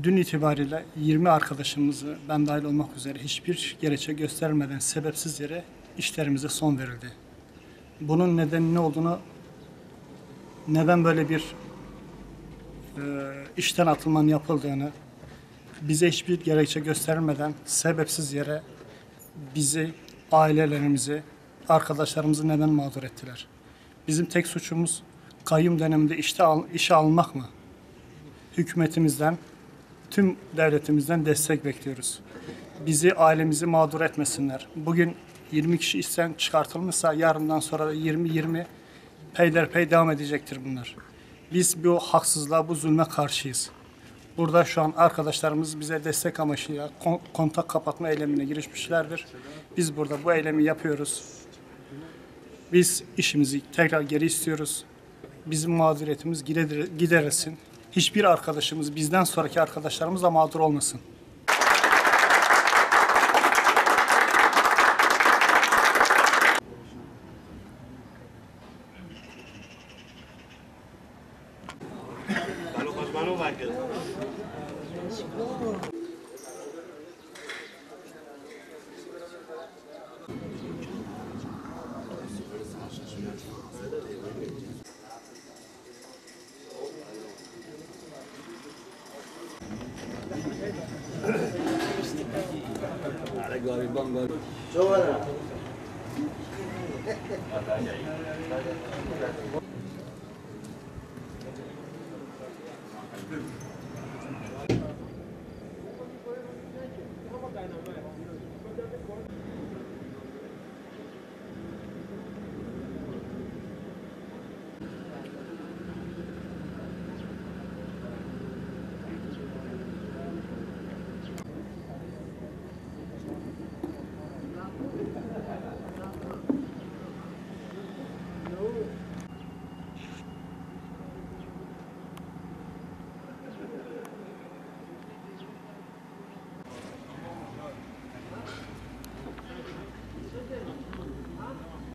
Dün itibariyle 20 arkadaşımızı ben dahil olmak üzere hiçbir gerekçe göstermeden sebepsiz yere işlerimize son verildi. Bunun nedeni ne olduğunu, neden böyle bir işten atılmanın yapıldığını, bize hiçbir gerekçe gösterilmeden sebepsiz yere bizi, ailelerimizi, arkadaşlarımızı neden mağdur ettiler? Bizim tek suçumuz kayyum döneminde işe alınmak mı? Hükümetimizden, tüm devletimizden destek bekliyoruz. Bizi, ailemizi mağdur etmesinler. Bugün 20 kişi işten çıkartılmışsa yarından sonra da 20-20 peyderpey devam edecektir bunlar. Biz bu haksızlığa, bu zulme karşıyız. Burada şu an arkadaşlarımız bize destek amaçıyla kontak kapatma eylemine girişmişlerdir. Biz burada bu eylemi yapıyoruz. Biz işimizi tekrar geri istiyoruz. Bizim mağduriyetimiz giderilsin. Hiçbir arkadaşımız, bizden sonraki arkadaşlarımız da mağdur olmasın.